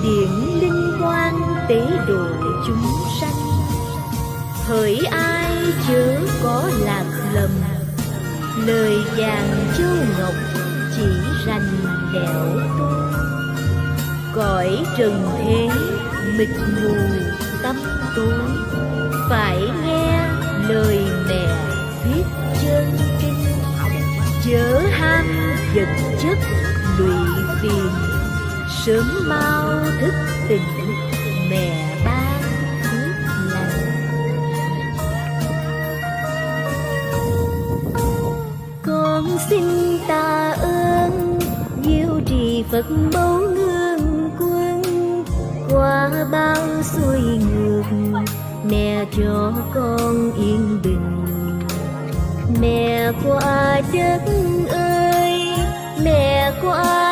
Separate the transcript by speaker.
Speaker 1: điện linh quang tế độ chúng sanh. Hỡi ai chớ có lạc lầm, lời vàng châu ngọc chỉ rành đẽo tôi. Cõi trần thế mịt mù tăm tối, phải nghe lời mẹ thuyết chân kinh. Chớ ham vật chất lụy phiền, sớm mau thức tỉnh mẹ ban phước lành. Con xin tạ ơn diệu trì Phật mẫu ngương quân, qua bao xuôi ngược mẹ cho con yên bình. Mẹ qua đất ơi, mẹ qua